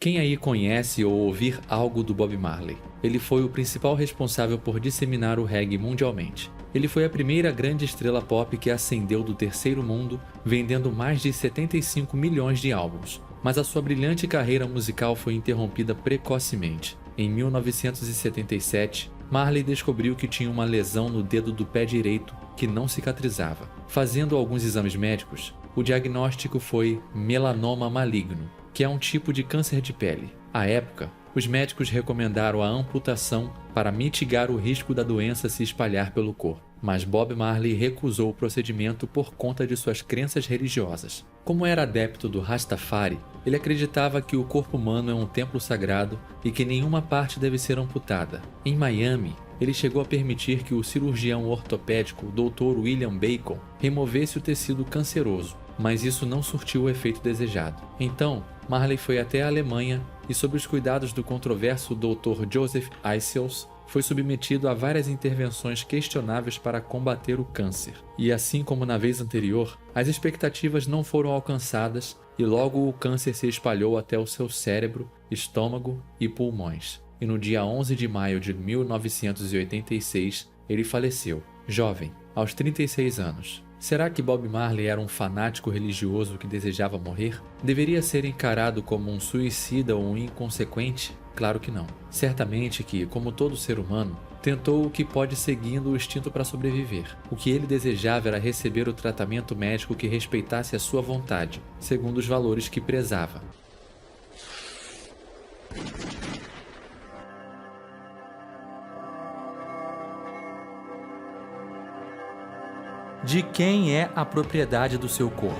Quem aí conhece ou ouvir algo do Bob Marley? Ele foi o principal responsável por disseminar o reggae mundialmente. Ele foi a primeira grande estrela pop que ascendeu do terceiro mundo, vendendo mais de 75 milhões de álbuns. Mas a sua brilhante carreira musical foi interrompida precocemente. Em 1977, Marley descobriu que tinha uma lesão no dedo do pé direito que não cicatrizava. Fazendo alguns exames médicos, o diagnóstico foi melanoma maligno, que é um tipo de câncer de pele. À época, os médicos recomendaram a amputação para mitigar o risco da doença se espalhar pelo corpo. Mas Bob Marley recusou o procedimento por conta de suas crenças religiosas. Como era adepto do Rastafari, ele acreditava que o corpo humano é um templo sagrado e que nenhuma parte deve ser amputada. Em Miami, ele chegou a permitir que o cirurgião ortopédico Dr. William Bacon removesse o tecido canceroso, mas isso não surtiu o efeito desejado. Então, Marley foi até a Alemanha e, sob os cuidados do controverso Dr. Joseph Eissels, foi submetido a várias intervenções questionáveis para combater o câncer. E assim como na vez anterior, as expectativas não foram alcançadas e logo o câncer se espalhou até o seu cérebro, estômago e pulmões. E no dia 11 de maio de 1986, ele faleceu, jovem, aos 36 anos. Será que Bob Marley era um fanático religioso que desejava morrer? Deveria ser encarado como um suicida ou um inconsequente? Claro que não. Certamente que, como todo ser humano, tentou o que pode seguindo o instinto para sobreviver. O que ele desejava era receber o tratamento médico que respeitasse a sua vontade, segundo os valores que prezava. De quem é a propriedade do seu corpo?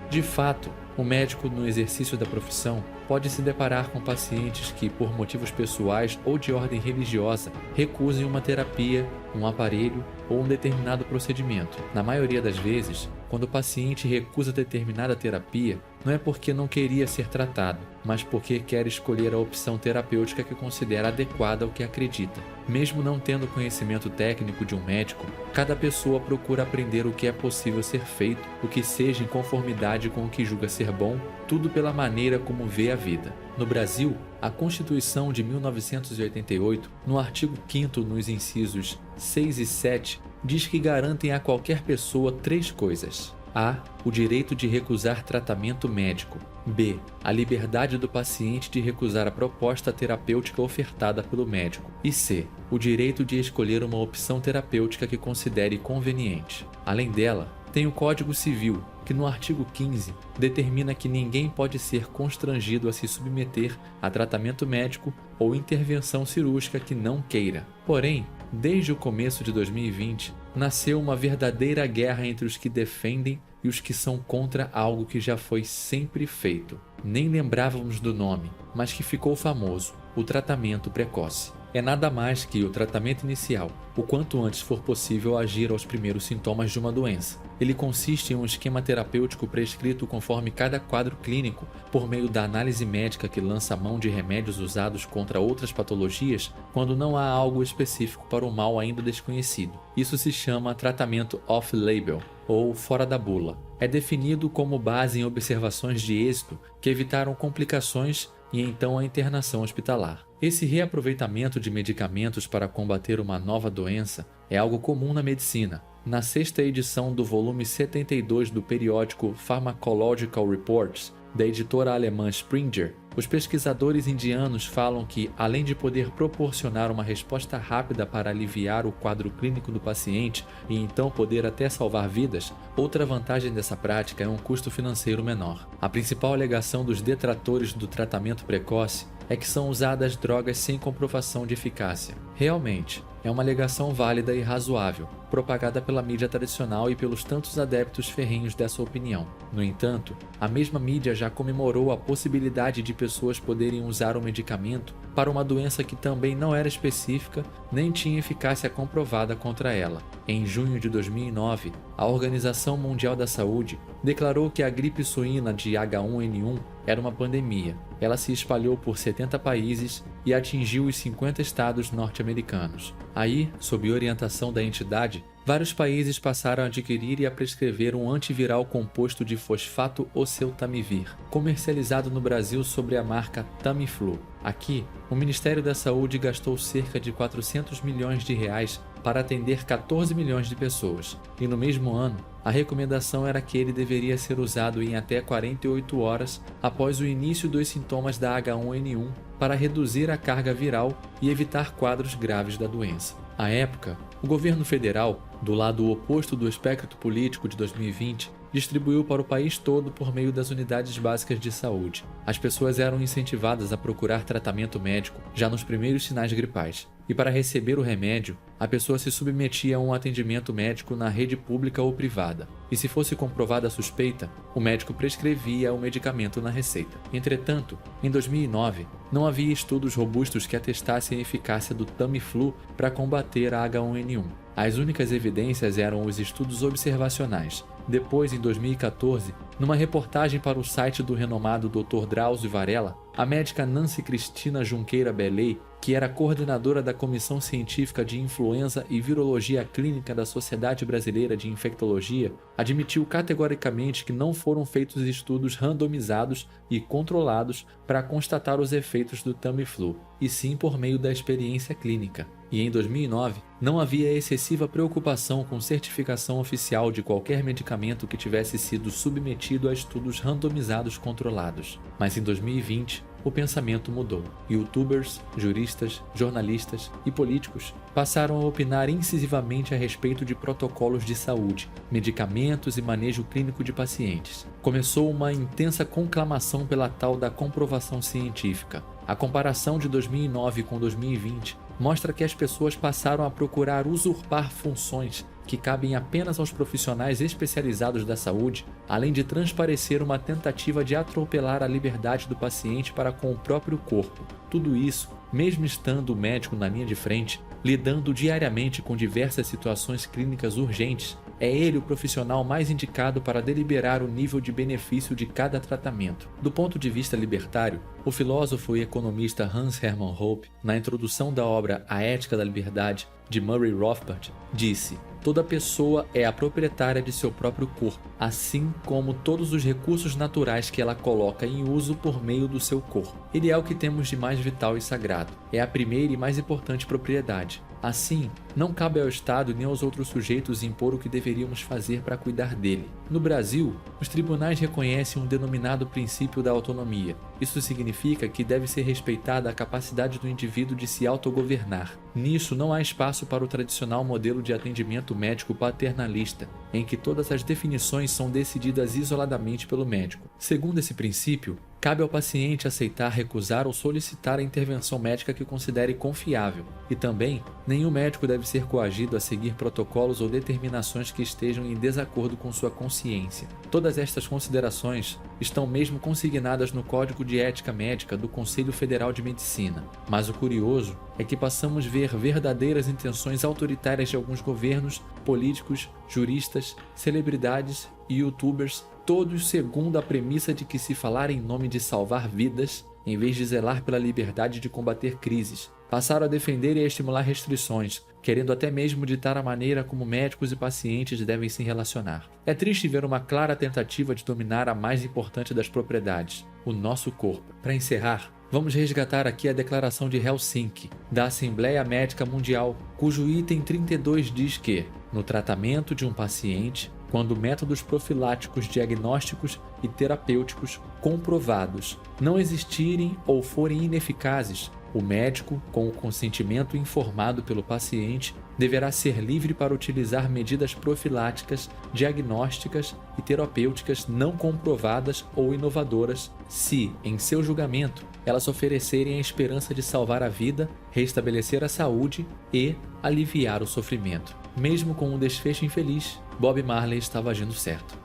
De fato, o médico, no exercício da profissão, pode se deparar com pacientes que, por motivos pessoais ou de ordem religiosa, recusem uma terapia, um aparelho ou um determinado procedimento. Na maioria das vezes, quando o paciente recusa determinada terapia, não é porque não queria ser tratado, mas porque quer escolher a opção terapêutica que considera adequada ao que acredita. Mesmo não tendo conhecimento técnico de um médico, cada pessoa procura aprender o que é possível ser feito, o que seja em conformidade com o que julga ser bom, tudo pela maneira como vê a vida. No Brasil, a Constituição de 1988, no artigo 5º, nos incisos 6 e 7, diz que garantem a qualquer pessoa 3 coisas. A. O direito de recusar tratamento médico. B. A liberdade do paciente de recusar a proposta terapêutica ofertada pelo médico. E C. O direito de escolher uma opção terapêutica que considere conveniente. Além dela, tem o Código Civil, que no artigo 15 determina que ninguém pode ser constrangido a se submeter a tratamento médico ou intervenção cirúrgica que não queira. Porém, desde o começo de 2020, nasceu uma verdadeira guerra entre os que defendem e os que são contra algo que já foi sempre feito. Nem lembrávamos do nome, mas que ficou famoso: o tratamento precoce. É nada mais que o tratamento inicial, o quanto antes for possível agir aos primeiros sintomas de uma doença. Ele consiste em um esquema terapêutico prescrito conforme cada quadro clínico, por meio da análise médica que lança mão de remédios usados contra outras patologias quando não há algo específico para o mal ainda desconhecido. Isso se chama tratamento off-label, ou fora da bula. É definido como base em observações de êxito que evitaram complicações e então a internação hospitalar. Esse reaproveitamento de medicamentos para combater uma nova doença é algo comum na medicina. Na 6ª edição do volume 72 do periódico Pharmacological Reports, da editora alemã Springer, os pesquisadores indianos falam que, além de poder proporcionar uma resposta rápida para aliviar o quadro clínico do paciente e então poder até salvar vidas, outra vantagem dessa prática é um custo financeiro menor. A principal alegação dos detratores do tratamento precoce é que são usadas drogas sem comprovação de eficácia. Realmente, é uma alegação válida e razoável, propagada pela mídia tradicional e pelos tantos adeptos ferrenhos dessa opinião. No entanto, a mesma mídia já comemorou a possibilidade de pessoas poderem usar o medicamento para uma doença que também não era específica nem tinha eficácia comprovada contra ela. Em junho de 2009, a Organização Mundial da Saúde declarou que a gripe suína de H1N1 era uma pandemia. Ela se espalhou por 70 países e atingiu os 50 estados norte-americanos. Aí, sob orientação da entidade, vários países passaram a adquirir e a prescrever um antiviral composto de fosfato oseltamivir, comercializado no Brasil sob a marca Tamiflu. Aqui, o Ministério da Saúde gastou cerca de 400 milhões de reais para atender 14 milhões de pessoas, e no mesmo ano, a recomendação era que ele deveria ser usado em até 48 horas após o início dos sintomas da H1N1 para reduzir a carga viral e evitar quadros graves da doença. À época, o governo federal, do lado oposto do espectro político de 2020, distribuiu para o país todo por meio das unidades básicas de saúde. As pessoas eram incentivadas a procurar tratamento médico já nos primeiros sinais gripais. E para receber o remédio, a pessoa se submetia a um atendimento médico na rede pública ou privada. E se fosse comprovada a suspeita, o médico prescrevia o medicamento na receita. Entretanto, em 2009, não havia estudos robustos que atestassem a eficácia do Tamiflu para combater a H1N1. As únicas evidências eram os estudos observacionais. Depois, em 2014, numa reportagem para o site do renomado Dr. Drauzio Varella, a médica Nancy Cristina Junqueira Beley, que era coordenadora da Comissão Científica de Influenza e Virologia Clínica da Sociedade Brasileira de Infectologia, admitiu categoricamente que não foram feitos estudos randomizados e controlados para constatar os efeitos do Tamiflu, e sim por meio da experiência clínica. E em 2009, não havia excessiva preocupação com certificação oficial de qualquer medicamento que tivesse sido submetido a estudos randomizados controlados. Mas em 2020, o pensamento mudou. Youtubers, juristas, jornalistas e políticos passaram a opinar incisivamente a respeito de protocolos de saúde, medicamentos e manejo clínico de pacientes. Começou uma intensa conclamação pela tal da comprovação científica. A comparação de 2009 com 2020 mostra que as pessoas passaram a procurar usurpar funções que cabem apenas aos profissionais especializados da saúde, além de transparecer uma tentativa de atropelar a liberdade do paciente para com o próprio corpo. Tudo isso, mesmo estando o médico na linha de frente, lidando diariamente com diversas situações clínicas urgentes, é ele o profissional mais indicado para deliberar o nível de benefício de cada tratamento. Do ponto de vista libertário, o filósofo e economista Hans Hermann Hoppe, na introdução da obra A Ética da Liberdade, de Murray Rothbard, disse: "Toda pessoa é a proprietária de seu próprio corpo, assim como todos os recursos naturais que ela coloca em uso por meio do seu corpo. Ele é o que temos de mais vital e sagrado. É a primeira e mais importante propriedade. Assim, não cabe ao Estado nem aos outros sujeitos impor o que deveríamos fazer para cuidar dele. No Brasil, os tribunais reconhecem um denominado princípio da autonomia. Isso significa que deve ser respeitada a capacidade do indivíduo de se autogovernar. Nisso não há espaço para o tradicional modelo de atendimento médico paternalista, em que todas as definições são decididas isoladamente pelo médico. Segundo esse princípio, cabe ao paciente aceitar, recusar ou solicitar a intervenção médica que considere confiável. E também, nenhum médico deve ser coagido a seguir protocolos ou determinações que estejam em desacordo com sua consciência. Todas estas considerações estão mesmo consignadas no Código de Ética Médica do Conselho Federal de Medicina. Mas o curioso é que passamos a ver verdadeiras intenções autoritárias de alguns governos, políticos, juristas, celebridades e youtubers, todos segundo a premissa de que se falar em nome de salvar vidas, em vez de zelar pela liberdade de combater crises, passaram a defender e a estimular restrições, querendo até mesmo ditar a maneira como médicos e pacientes devem se relacionar. É triste ver uma clara tentativa de dominar a mais importante das propriedades, o nosso corpo. Para encerrar, vamos resgatar aqui a Declaração de Helsinki, da Assembleia Médica Mundial, cujo item 32 diz que, no tratamento de um paciente, quando métodos profiláticos, diagnósticos e terapêuticos comprovados não existirem ou forem ineficazes, o médico, com o consentimento informado pelo paciente, deverá ser livre para utilizar medidas profiláticas, diagnósticas e terapêuticas não comprovadas ou inovadoras, se, em seu julgamento, elas oferecerem a esperança de salvar a vida, restabelecer a saúde e aliviar o sofrimento. Mesmo com um desfecho infeliz, Bob Marley estava agindo certo.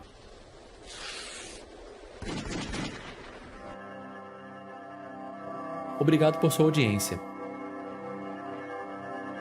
Obrigado por sua audiência.